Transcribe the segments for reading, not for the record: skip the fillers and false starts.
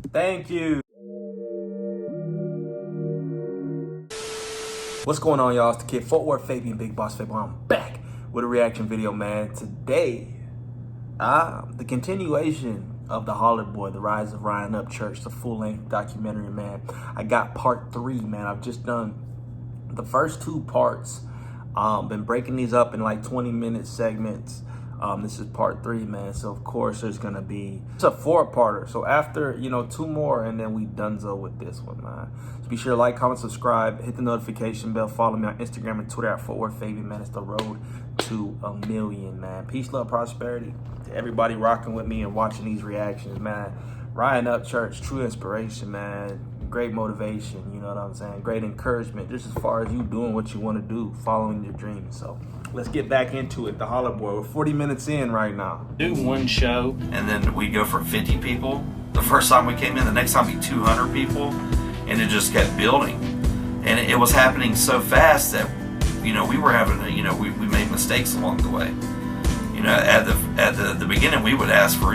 Thank you. What's going on, y'all? It's the kid, FortWorthFabian, BigBossFabo. I'm back with a reaction video, man. Today, the continuation of the Holler Boy, The Rise of Ryan Upchurch, the full-length documentary, man. I got part 3, man. I've just done the first 2 parts. Been breaking these up in like 20-minute segments. This is part 3, man. So of course there's gonna be, it's a 4-parter. So after, 2 more, and then we donezo with this one, man. So be sure to like, comment, subscribe, hit the notification bell, follow me on Instagram and Twitter at FortWorthFabian, man. It's the road to 1 million, man. Peace, love, prosperity to everybody rocking with me and watching these reactions, man. Ryan Upchurch, true inspiration, man. Great motivation, you know what I'm saying? Great encouragement, just as far as you doing what you want to do, following your dreams. So let's get back into it. The Holler Boy. We're 40 minutes in right now. Do one show. And then we go from 50 people. The first time we came in, the next time be 200 people. And it just kept building. And it was happening so fast that, we were having to, we made mistakes along the way. At the beginning, we would ask for,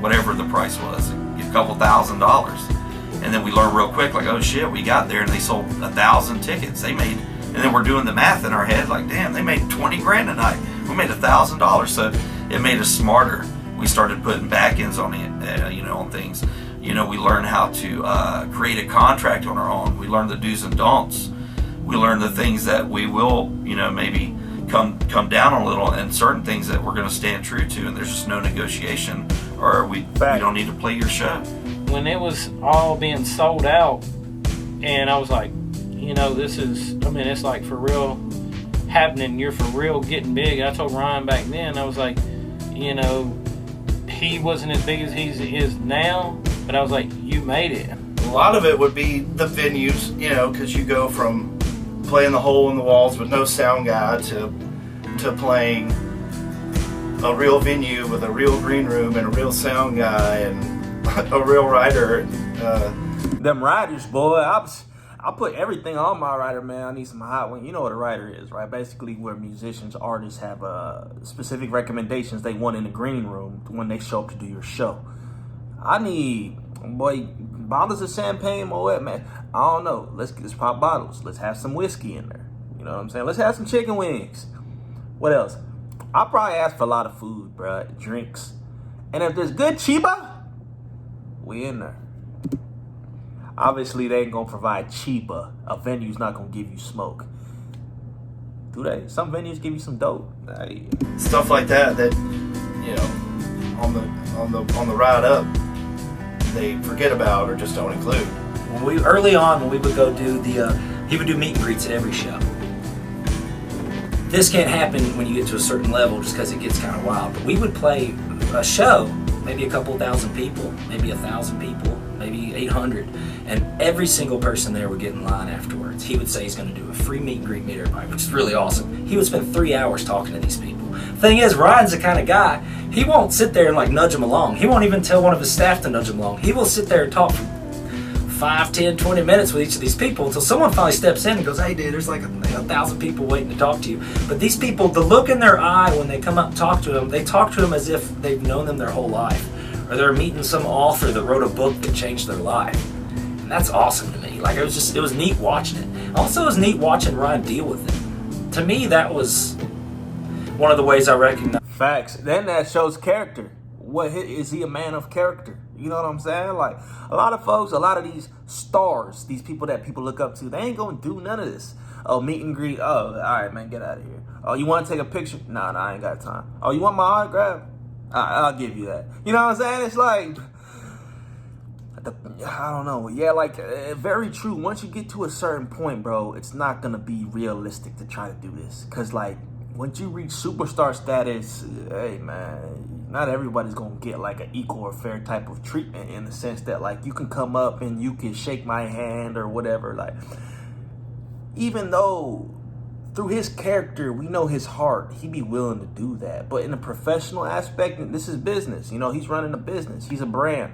whatever the price was, a couple $1,000s. And then we learned real quick, like, oh shit, we got there and they sold 1,000 tickets. They made, and then we're doing the math in our head, like, damn, they made 20 grand a night. We made $1,000. So it made us smarter. We started putting back ends on it, on things. We learned how to create a contract on our own. We learned the do's and don'ts. We learned the things that we will, maybe come down a little, and certain things that we're going to stand true to, and there's just no negotiation, or we don't need to play your show. When it was all being sold out, and I was like, this is, it's like for real happening. You're for real getting big. I told Ryan back then, I was like, he wasn't as big as he is now, but I was like, you made it. A lot of it would be the venues, because you go from playing the hole in the walls with no sound guy to playing a real venue with a real green room and a real sound guy and a real rider. Them riders, boy. I'll put everything on my rider, man. I need some hot one. You know what a rider is, right? Basically where musicians, artists have specific recommendations they want in the green room when they show up to do your show. I need, boy, bottles of champagne, Moet, man. I don't know. Let's pop bottles. Let's have some whiskey in there. You know what I'm saying? Let's have some chicken wings. What else? I'll probably ask for a lot of food, bro. Drinks. And if there's good chiba, we in there. Obviously, they ain't gonna provide chiba. A venue's not gonna give you smoke. Do they? Some venues give you some dope. Hey. Stuff like that on the ride up, they forget about or just don't include. Early on when we would go do he would do meet and greets at every show. This can't happen when you get to a certain level just because it gets kind of wild. But we would play a show, maybe a couple thousand people, maybe 1,000 people, maybe 800, and every single person there would get in line afterwards. He would say he's going to do a free meet and greet, meet everybody, which is really awesome. He would spend 3 hours talking to these people. Thing is, Ryan's the kind of guy, he won't sit there and like nudge them along. He won't even tell one of his staff to nudge him along. He will sit there and talk for 5, 10, 20 minutes with each of these people until someone finally steps in and goes, hey dude, there's like 1,000 people waiting to talk to you. But these people, the look in their eye when they come up and talk to him, they talk to him as if they've known them their whole life. Or they're meeting some author that wrote a book that changed their life. And that's awesome to me. Like, it was neat watching it. Also, it was neat watching Ryan deal with it. To me, that was one of the ways I recognize. Facts. Then that shows character. Is he a man of character? You know what I'm saying? Like, a lot of folks, a lot of these stars, these people that people look up to, they ain't gonna do none of this. Oh, meet and greet. Oh, all right, man, get out of here. Oh, you want to take a picture? Nah, I ain't got time. Oh, you want my autograph? I'll give you that. You know what I'm saying? It's like, I don't know. Yeah, like, very true. Once you get to a certain point, bro, it's not going to be realistic to try to do this. Because, like, once you reach superstar status, hey, man, not everybody's going to get, like, an equal or fair type of treatment in the sense that, like, you can come up and you can shake my hand or whatever. Like, even though through his character, we know his heart, he'd be willing to do that. But in a professional aspect, this is business. He's running a business. He's a brand.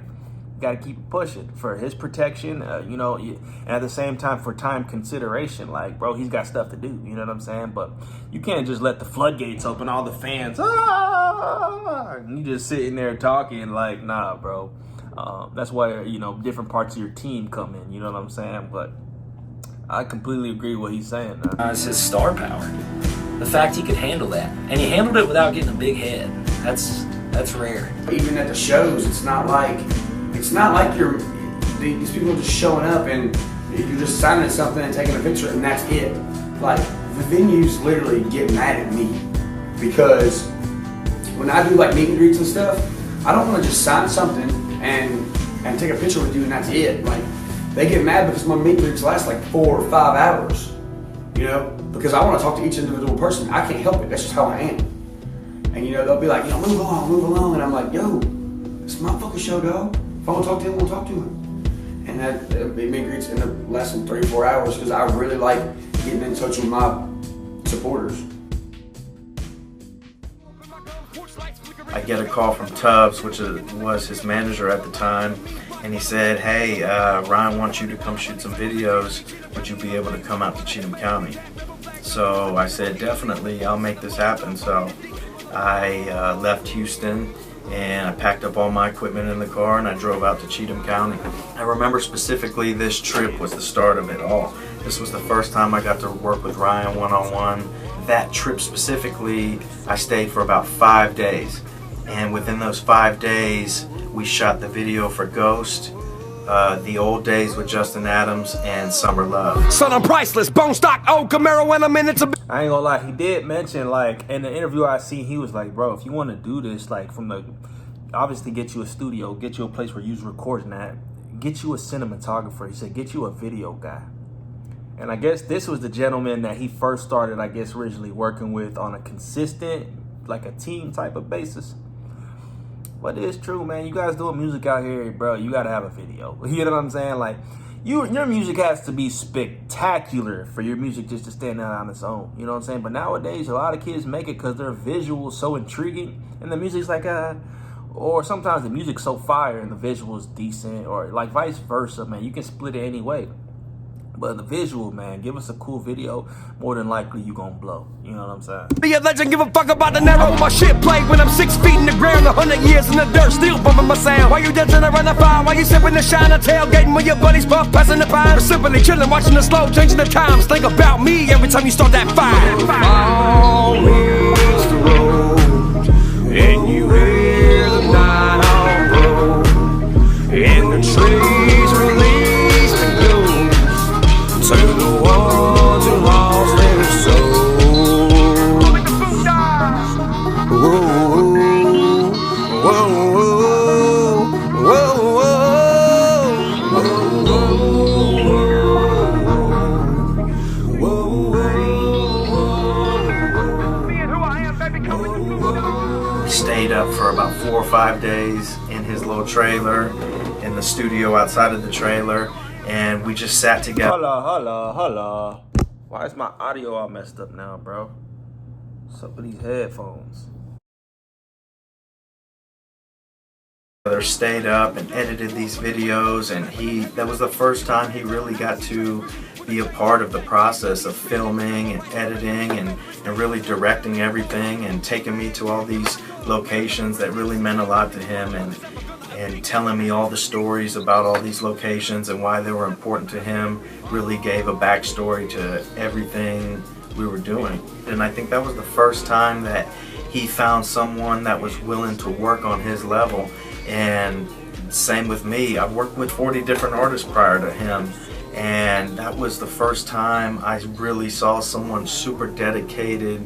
You got to keep it pushing for his protection, and at the same time for time consideration. Like, bro, he's got stuff to do. You know what I'm saying? But you can't just let the floodgates open, all the fans, and you just sitting there talking like, nah, bro. That's why, you know, different parts of your team come in, you know what I'm saying? But I completely agree with what he's saying. It's his star power. The fact he could handle that. And he handled it without getting a big head. That's rare. Even at the shows, it's not like these people are just showing up and you're just signing something and taking a picture and that's it. Like, the venues literally get mad at me because when I do like meet and greets and stuff, I don't want to just sign something and take a picture with you and that's it. Like, they get mad because my meet and greets last like 4 or 5 hours, you know, because I want to talk to each individual person. I can't help it. That's just how I am. And you know, they'll be like, you know, move along, and I'm like, yo, it's my fucking show, dog. If I want to talk to him, I want to talk to him. And that meet and greets end up lasting 3 or 4 hours because I really like getting in touch with my supporters. I get a call from Tubbs, which was his manager at the time, and he said, hey, Ryan wants you to come shoot some videos. Would you be able to come out to Cheatham County? So I said, definitely, I'll make this happen. So I left Houston and I packed up all my equipment in the car and I drove out to Cheatham County. I remember specifically this trip was the start of it all. This was the first time I got to work with Ryan one-on-one. That trip specifically, I stayed for about 5 days. And within those 5 days, we shot the video for Ghost, The Old Days with Justin Adams, and Summer Love. Son, I'm priceless, bone stock, old Camaro when I'm in it to... I ain't gonna lie, he did mention, like, in the interview I seen, he was like, bro, if you want to do this, like, from the, obviously get you a studio, get you a place where you're recording at, get you a cinematographer. He said, get you a video guy. And I guess this was the gentleman that he first started, I guess, originally working with on a consistent, like a team type of basis. But it's true, man. You guys doing music out here, bro, you gotta have a video. You know what I'm saying? Like, your music has to be spectacular for your music just to stand out on its own. You know what I'm saying? But nowadays, a lot of kids make it because their visuals so intriguing, and the music's like, or sometimes the music's so fire and the visual's decent, or like vice versa, man. You can split it any way. But the visual, man, give us a cool video, more than likely you gonna blow. You know what I'm saying? Be a legend, give a fuck about the narrow. My shit played when I'm 6 feet in the ground, 100 years in the dirt, still bumping my sound. While you dancing around the fire, while you sipping the shine, tailgating with your buddies, puff, passing the pine. Or simply chilling, watching the slow, changing the times. Think about me every time you start that fire. Fall is the road, and you hear the night on road, and the trees release the gloom to the ones who lost their soul. Whoa, whoa, whoa, We stayed up for about 4 or 5 days in his little trailer, in the studio outside of the trailer, and we just sat together. Holla. Why is my audio all messed up now, bro? What's up with these headphones? Stayed up and edited these videos, and that was the first time he really got to be a part of the process of filming and editing and really directing everything and taking me to all these locations that really meant a lot to him, and telling me all the stories about all these locations and why they were important to him. Really gave a backstory to everything we were doing. And I think that was the first time that he found someone that was willing to work on his level. And same with me. I've worked with 40 different artists prior to him, and that was the first time I really saw someone super dedicated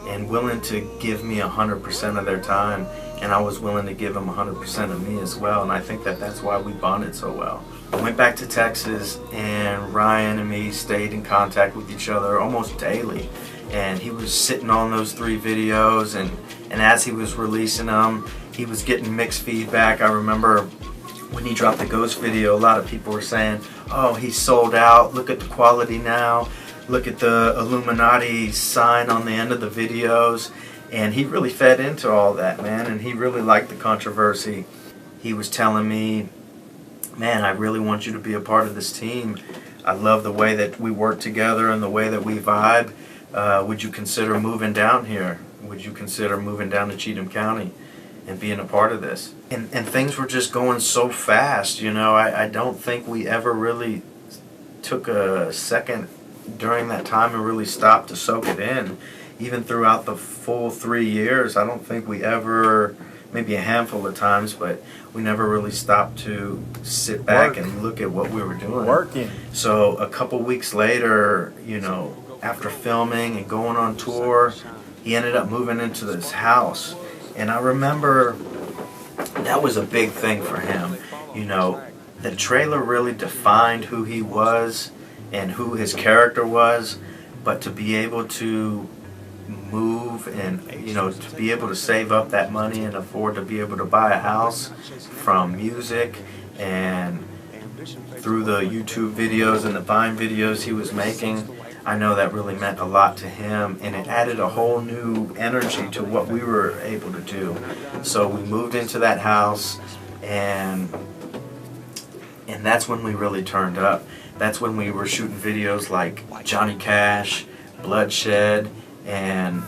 and willing to give me 100% of their time, and I was willing to give them 100% of me as well. And I think that that's why we bonded so well. I went back to Texas, and Ryan and me stayed in contact with each other almost daily, and he was sitting on those 3 videos, and as he was releasing them, he was getting mixed feedback. I remember when he dropped the Ghost video, a lot of people were saying, oh, he's sold out, look at the quality now, look at the Illuminati sign on the end of the videos. And he really fed into all that, man, and he really liked the controversy. He was telling me, man, I really want you to be a part of this team. I love the way that we work together and the way that we vibe. Would you consider moving down here? Would you consider moving down to Cheatham County? and being a part of this. And things were just going so fast, you know. I don't think we ever really took a second during that time and really stopped to soak it in. Even throughout the full 3 years, I don't think we ever, maybe a handful of times, but we never really stopped to sit back and look at what we were doing. Working. So a couple weeks later, you know, after filming and going on tour, he ended up moving into this house. And I remember that was a big thing for him. You know, the trailer really defined who he was and who his character was, but to be able to move and, you know, to be able to save up that money and afford to be able to buy a house from music and through the YouTube videos and the Vine videos he was making, I know that really meant a lot to him, and it added a whole new energy to what we were able to do. So we moved into that house, and that's when we really turned up. That's when we were shooting videos like Johnny Cash, Bloodshed, and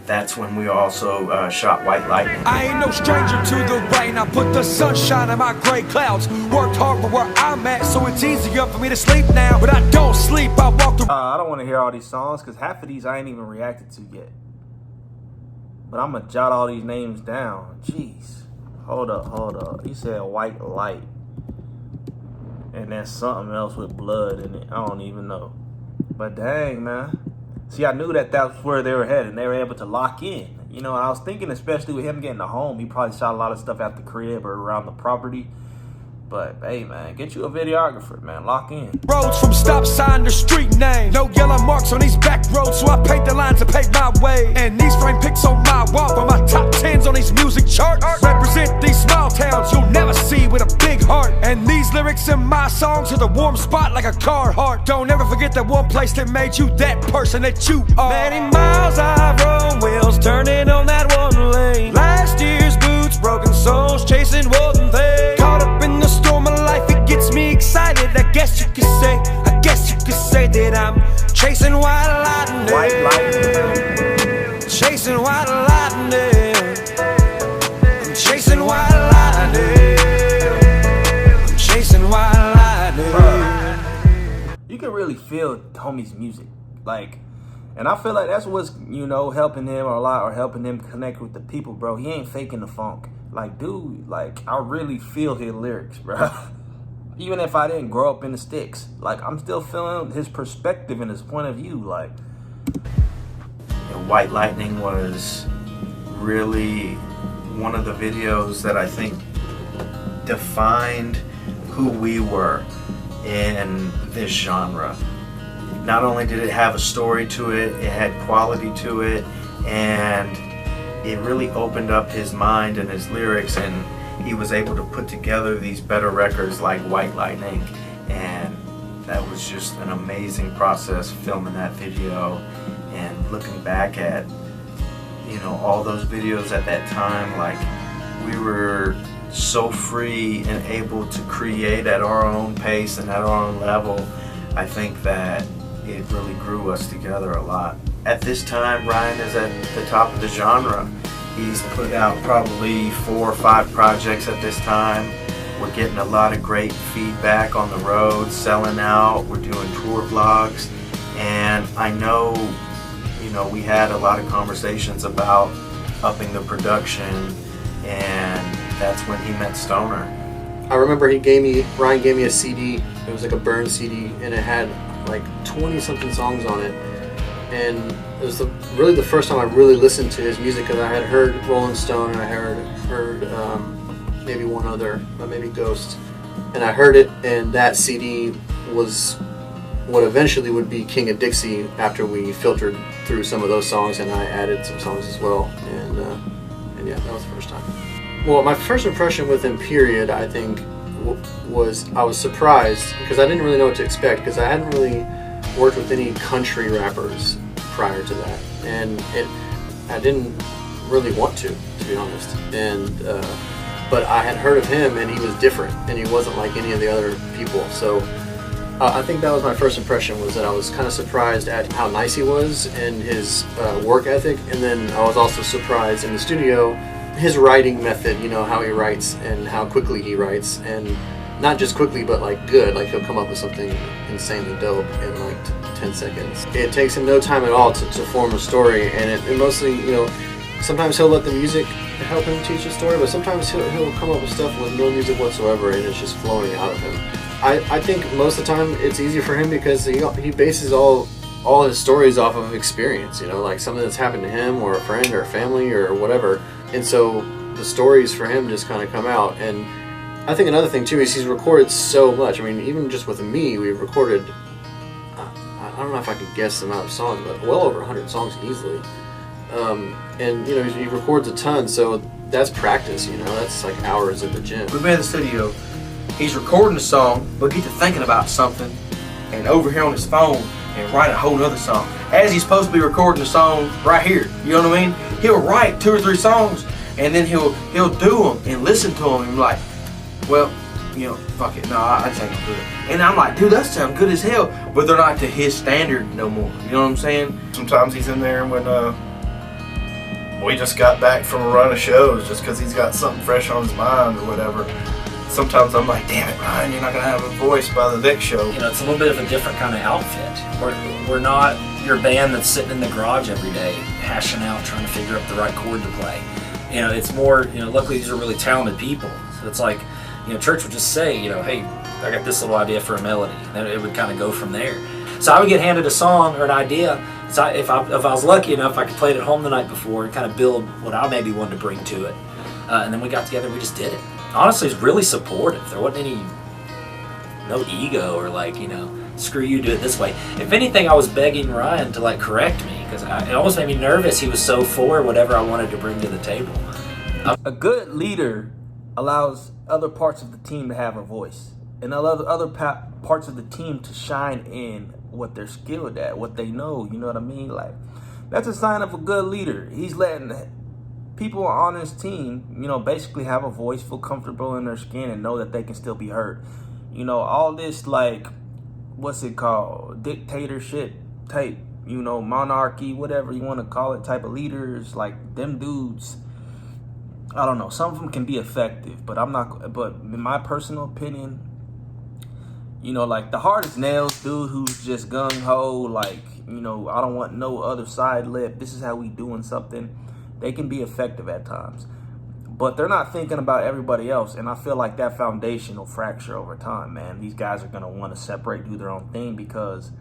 that's when we also shot White Lightning. I ain't no stranger to the rain. I put the sunshine in my gray clouds. Worked hard for where I'm at, so it's easier for me to sleep now. But I don't sleep, I walk the... I don't want to hear all these songs because half of these I ain't even reacted to yet. But I'm going to jot all these names down. Jeez. Hold up. He said White Light. And then something else with blood in it. I don't even know. But dang, man. See, I knew that that's where they were headed. They were able to lock in. You know, I was thinking, especially with him getting a home, he probably shot a lot of stuff at the crib or around the property. But, hey, man, get you a videographer, man. Lock in. Roads from stop sign to street name. No yellow marks on these back roads, so I paint the lines to pave my way. And these frame pics on my wall for my top 10s on these music charts. Represent these small towns you'll never see with a big heart. And these lyrics in my songs are the warm spot like a car heart. Don't ever forget that one place that made you that person that you are. Many miles I've run, wheels turning on that one lane. Last year's boots, broken souls, chasing one thing. Caught up in the storm of life, it gets me excited. I guess you could say that I'm chasing white lightning. White lightning. Chasing white lightning. I'm chasing white lightning. I'm chasing white lightning. You can really feel homie's music. Like, and I feel like that's what's, you know, helping him a lot, or helping him connect with the people, bro. He ain't faking the funk. Like, dude, like, I really feel his lyrics, bro. Even if I didn't grow up in the sticks, like, I'm still feeling his perspective and his point of view, like. And White Lightning was really one of the videos that I think defined who we were in this genre. Not only did it have a story to it, it had quality to it, and it really opened up his mind and his lyrics, and he was able to put together these better records like White Lightning. And that was just an amazing process, filming that video and looking back at, you know, all those videos at that time. Like, we were so free and able to create at our own pace and at our own level. I think that it really grew us together a lot. At this time, Ryan is at the top of the genre. He's put out probably 4 or 5 projects at this time. We're getting a lot of great feedback on the road, selling out. We're doing tour vlogs. And I know, you know, we had a lot of conversations about upping the production, and that's when he met Stoner. I remember Ryan gave me a CD. It was like a burn CD, and it had like 20 something songs on it. And it was really the first time I really listened to his music, because I had heard Rolling Stone, and I heard maybe one other, maybe Ghost, and I heard it, and that CD was what eventually would be King of Dixie after we filtered through some of those songs, and I added some songs as well, and yeah, that was the first time. Well, my first impression with him, period, I think, was I was surprised, because I didn't really know what to expect, because I hadn't really worked with any country rappers prior to that, and I didn't really want to be honest. And but I had heard of him, and he was different, and he wasn't like any of the other people. So I think that was my first impression, was that I was kind of surprised at how nice he was and his work ethic, and then I was also surprised in the studio his writing method, you know, how he writes and how quickly he writes, and not just quickly, but like good. Like he'll come up with something insanely dope in like 10 seconds. It takes him no time at all to form a story, and it mostly, you know, sometimes he'll let the music help him teach a story, but sometimes he'll come up with stuff with no music whatsoever, and it's just flowing out of him. I think most of the time it's easier for him because he bases all his stories off of experience, you know, like something that's happened to him or a friend or a family or whatever, and so the stories for him just kind of come out. And I think another thing too is he's recorded so much. I mean, even just with me, we've recorded, I don't know if I could guess the amount of songs, but well over 100 songs easily. And you know, he records a ton, so that's practice, you know, that's like hours at the gym. We've been in the studio, he's recording a song, but get to thinking about something, and over here on his phone, and write a whole nother song. As he's supposed to be recording a song right here, you know what I mean? He'll write 2 or 3 songs, and then he'll do them and listen to them, and be like, well, you know, fuck it, no, I just ain't gonna do it. And I'm like, dude, that sounds good as hell, but they're not to his standard no more. You know what I'm saying? Sometimes he's in there when we just got back from a run of shows just because he's got something fresh on his mind or whatever. Sometimes I'm like, damn it, Ryan, you're not going to have a voice by the next show. You know, it's a little bit of a different kind of outfit. We're not your band that's sitting in the garage every day hashing out, trying to figure out the right chord to play. You know, it's more, you know, luckily these are really talented people. So it's like, you know, church would just say, you know, hey, I got this little idea for a melody. And it would kind of go from there. So I would get handed a song or an idea. So if I was lucky enough, I could play it at home the night before and kind of build what I maybe wanted to bring to it. And then we got together and we just did it. Honestly, it's really supportive. There wasn't no ego or like, you know, screw you, do it this way. If anything, I was begging Ryan to like correct me because it almost made me nervous. He was so for whatever I wanted to bring to the table. A good leader allows other parts of the team to have a voice, and other parts of the team to shine in what they're skilled at, what they know. You know what I mean? Like, that's a sign of a good leader. He's letting people on his team, you know, basically have a voice, feel comfortable in their skin, and know that they can still be heard. You know, all this, like, what's it called? Dictatorship type, you know, monarchy, whatever you want to call it, type of leaders, like, them dudes, I don't know. Some of them can be effective, but in my personal opinion, you know, like the hard as nails dude who's just gung-ho, like, you know, I don't want no other side lip, this is how we doing something. They can be effective at times, but they're not thinking about everybody else. And I feel like that foundation will fracture over time, man. These guys are going to want to separate, do their own thing because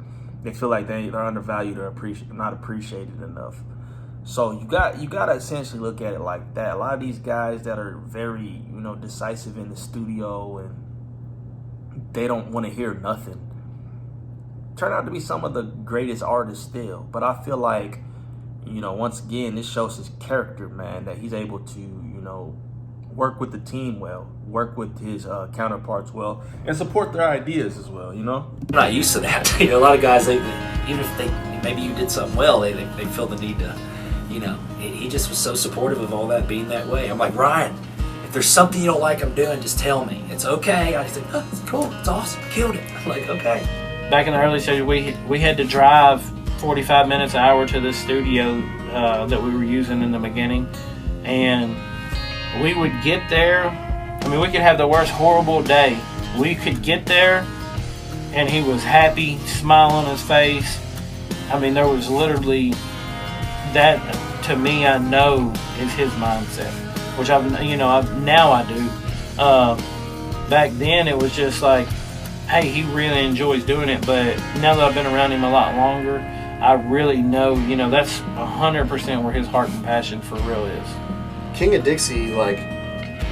they feel like they're undervalued or not appreciated enough. So you got to essentially look at it like that. A lot of these guys that are very, you know, decisive in the studio and they don't want to hear nothing turn out to be some of the greatest artists still. But I feel like, you know, once again, this shows his character, man, that he's able to, you know, work with the team well, work with his counterparts well, and support their ideas as well, you know? I'm not used to that. You know, a lot of guys, even if maybe you did something well, they feel the need to, you know, he just was so supportive of all that being that way. I'm like, Ryan, if there's something you don't like I'm doing, just tell me. It's okay. I said, oh, it's cool. It's awesome. Killed it. I'm like, okay. Back in the early stages, we had to drive 45 minutes, an hour to this studio that we were using in the beginning. And we would get there. I mean, we could have the worst horrible day. We could get there and he was happy, smile on his face. I mean, there was literally that, to me, I know is his mindset, which now I do. Back then it was just like, hey, he really enjoys doing it, but now that I've been around him a lot longer, I really know, you know, that's 100% where his heart and passion for real is. King of Dixie, like,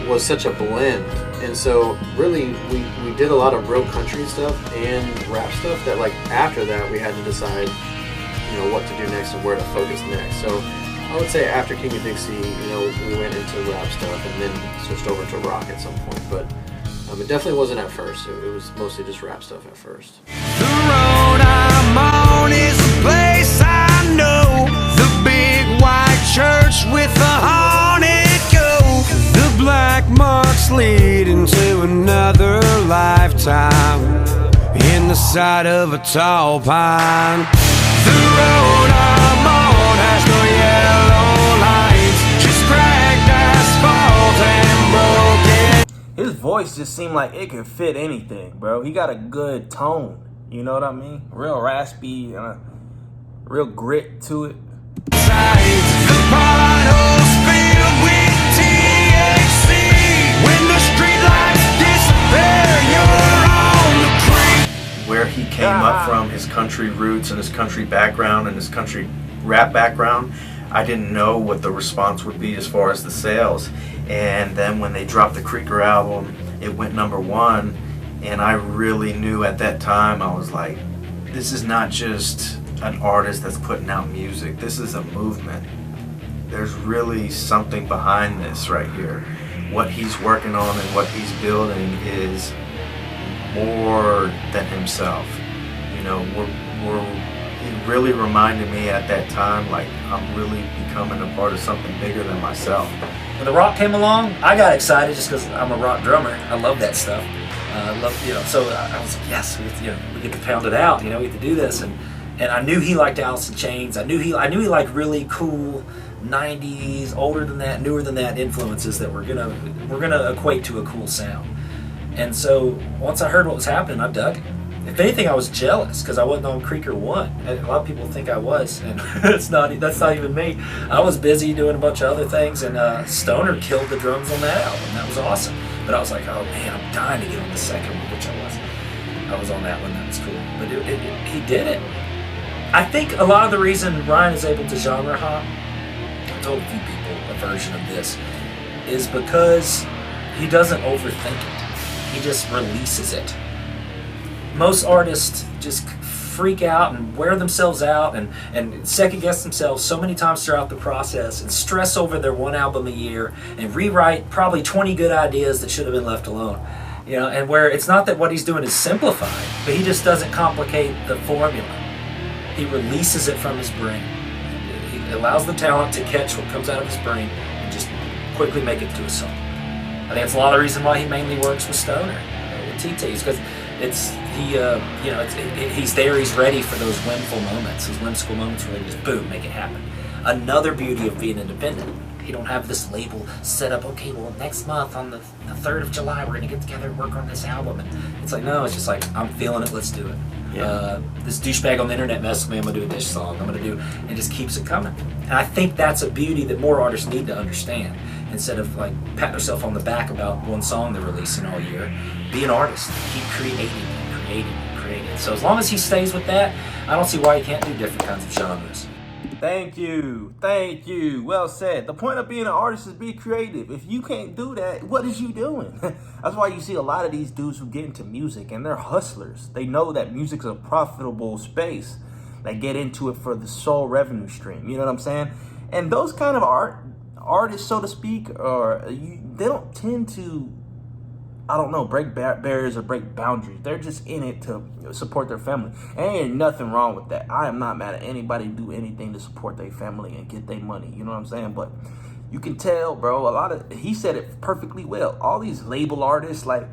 was such a blend, and so really we did a lot of real country stuff and rap stuff that, like, after that we had to decide, you know, what to do next and where to focus next. So I would say after King of Dixie, you know, we went into rap stuff and then switched over to rock at some point, but it definitely wasn't at first. It was mostly just rap stuff at first. The road I'm on is a place I know. The big white church with the haunted ghost. The black marks leading to another lifetime in the side of a tall pine. The road I'm on has no yellow lights, just cracked asphalt. voice just seemed like it could fit anything, bro. He got a good tone. You know what I mean? Real raspy, real grit to it. Where he came up from, his country roots and his country background and his country rap background, I didn't know what the response would be as far as the sales. And then when they dropped the Creeker album, it went #1, and I really knew at that time, I was like, this is not just an artist that's putting out music, this is a movement. There's really something behind this right here. What he's working on and what he's building is more than himself. You know, it really reminded me at that time, like, I'm really becoming a part of something bigger than myself. When the rock came along, I got excited just because I'm a rock drummer. I love that stuff. I love, so I was like, yes, we get to pound it out. We get to do this, and I knew he liked Alice in Chains. I knew he liked really cool '90s, older than that, newer than that influences that we're gonna equate to a cool sound. And so once I heard what was happening, I dug it. If anything, I was jealous because I wasn't on Creeker 1. A lot of people think I was, and that's not even me. I was busy doing a bunch of other things, and Stoner killed the drums on that album. That was awesome. But I was like, oh man, I'm dying to get on the second one, which I was. I was on that one. That was cool. But he did it. I think a lot of the reason Ryan is able to genre hop, I told a few people a version of this, is because he doesn't overthink it. He just releases it. Most artists just freak out and wear themselves out and second guess themselves so many times throughout the process and stress over their one album a year and rewrite probably 20 good ideas that should have been left alone. And where it's not that what he's doing is simplified, but he just doesn't complicate the formula. He releases it from his brain. He allows the talent to catch what comes out of his brain and just quickly make it to a song. I think that's a lot of the reason why he mainly works with Stoner, with TTs, because he's there, he's ready for those whimsical moments where they just boom, make it happen. Another beauty of being independent. You don't have this label set up, okay, well, next month on the 3rd of July, we're going to get together and work on this album. And it's like, no, it's just like, I'm feeling it, let's do it. Yeah. This douchebag on the internet messed with me, I'm going to do a Dish song, and it just keeps it coming. And I think that's a beauty that more artists need to understand. Instead of like patting yourself on the back about one song they're releasing all year, be an artist. Keep creating. So as long as he stays with that, I don't see why he can't do different kinds of genres. Thank you. Well said. The point of being an artist is be creative. If you can't do that, what is you doing? That's why you see a lot of these dudes who get into music and they're hustlers. They know that music's a profitable space. They get into it for the sole revenue stream. You know what I'm saying? And those kind of artists, so to speak, they don't tend to, break barriers or break boundaries. They're just in it to support their family. And ain't nothing wrong with that. I am not mad at anybody who do anything to support their family and get their money. You know what I'm saying? But you can tell, bro, he said it perfectly well. All these label artists, like,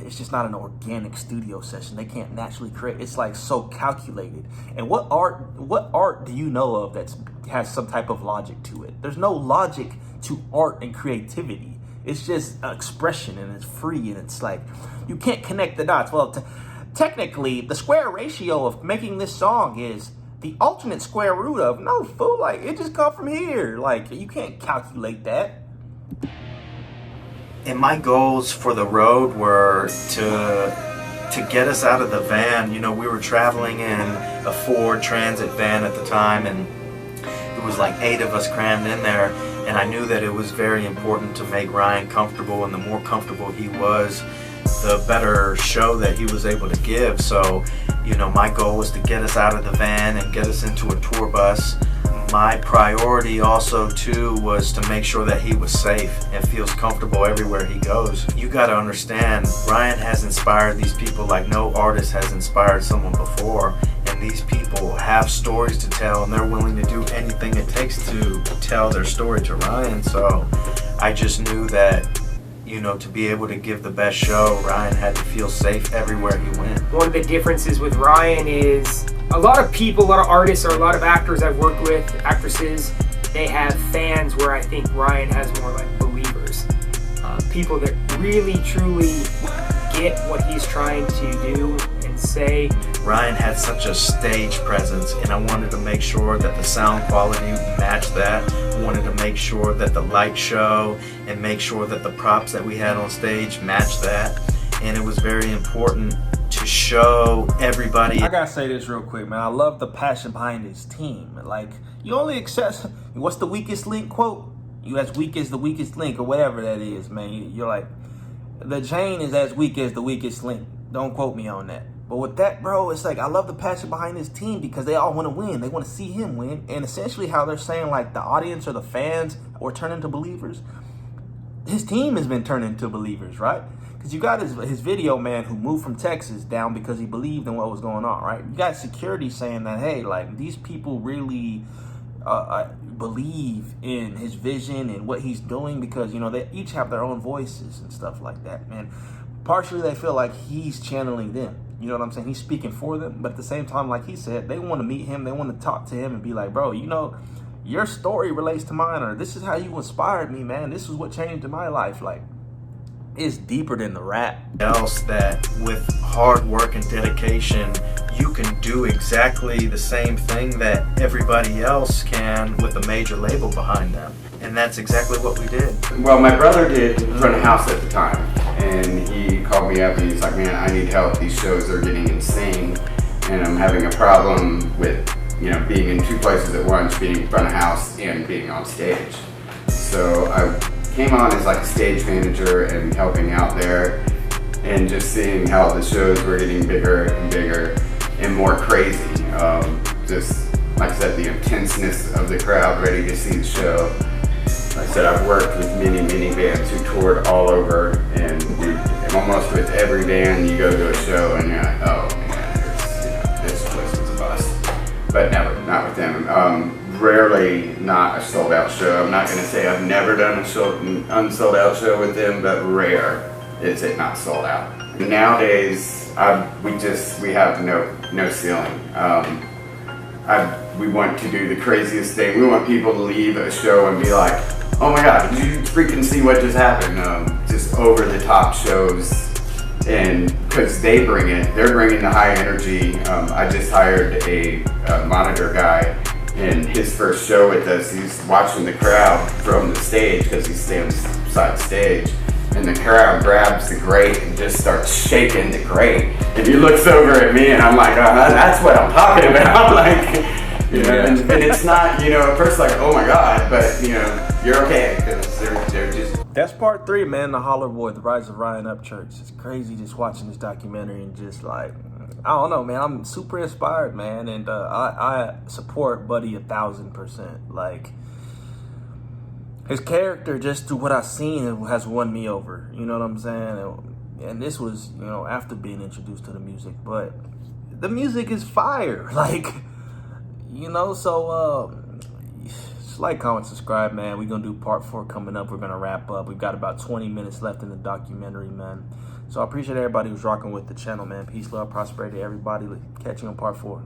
it's just not an organic studio session. They can't naturally create. It's like so calculated. And what art do you know of that has some type of logic to it? There's no logic to art and creativity. It's just expression, and it's free, and it's like you can't connect the dots. Well, technically, the square ratio of making this song is the alternate square root of no fool. Like, it just come from here. Like, you can't calculate that. And my goals for the road were to get us out of the van. We were traveling in a Ford Transit van at the time, and it was like 8 of us crammed in there. And I knew that it was very important to make Ryan comfortable, and the more comfortable he was, the better show that he was able to give. So, my goal was to get us out of the van and get us into a tour bus. My priority also too was to make sure that he was safe and feels comfortable everywhere he goes. You gotta understand, Ryan has inspired these people like no artist has inspired someone before. And these people have stories to tell, and they're willing to do anything it takes to tell their story to Ryan. So I just knew that, to be able to give the best show, Ryan had to feel safe everywhere he went. One of the differences with Ryan is a lot of people, a lot of artists, or a lot of actors I've worked with, actresses, they have fans where I think Ryan has more like believers. people that really truly get what he's trying to do and say. Ryan had such a stage presence, and I wanted to make sure that the sound quality matched that. I wanted to make sure that the light show and make sure that the props that we had on stage matched that. And it was very important to show everybody. I gotta say this real quick, man. I love the passion behind his team. Like, you only accept, what's the weakest link quote? You as weak as the weakest link, or whatever that is, man. You're like, the chain is as weak as the weakest link. Don't quote me on that. But with that, bro, it's like, I love the passion behind his team because they all want to win. They want to see him win. And essentially how they're saying, like, the audience or the fans were turned into believers. His team has been turned into believers, right? Because you got his video man who moved from Texas down because he believed in what was going on, right? You got security saying that, hey, like, these people really believe in his vision and what he's doing because, you know, they each have their own voices and stuff like that, man. Partially, they feel like he's channeling them. You know what I'm saying? He's speaking for them. But at the same time, like he said, they want to meet him. They want to talk to him and be like, bro, you know, your story relates to mine, or this is how you inspired me, man. This is what changed in my life. Like, it's deeper than the rap. Else that with hard work and dedication, you can do exactly the same thing that everybody else can with a major label behind them. And that's exactly what we did. Well, my brother did run a house at the time, and he called me up and he's like, man, I need help. These shows are getting insane, and I'm having a problem with, you know, being in two places at once, being in front of house and being on stage. So I came on as like a stage manager and helping out there, and just seeing how the shows were getting bigger and bigger and more crazy. Just like I said, the intenseness of the crowd ready to see the show. Like I said, I've worked with many bands who toured all over, and almost with every band you go to a show and you're like, oh man, this place was a bust. But never, not with them. Rarely not a sold out show. I'm not going to say I've never done an unsold out show with them, but rare is it not sold out. Nowadays, we have no ceiling. We want to do the craziest thing. We want people to leave a show and be like, oh my God, did you freaking see what just happened? Just over the top shows. And because they bring it, they're bringing the high energy. I just hired a monitor guy, and his first show with us, he's watching the crowd from the stage because he stands side stage. And the crowd grabs the grate and just starts shaking the grate. And he looks over at me and I'm like, oh, that's what I'm talking about. Like, you know, and it's not, you know, at first like, oh my God, but you know, you're okay because they're just. That's part 3, man. The Holler Boy, The Rise of Ryan Upchurch. It's crazy just watching this documentary and just like, I don't know, man. I'm super inspired, man, and I support Buddy 1,000%. Like, his character, just through what I've seen, has won me over. You know what I'm saying? And this was, you know, after being introduced to the music, but the music is fire. Like, you know, so just like, comment, subscribe, man. We're gonna do part 4 coming up. We're gonna wrap up. We've got about 20 minutes left in the documentary, man. So I appreciate everybody who's rocking with the channel, man. Peace, love, prosperity, everybody. Catch you on part 4.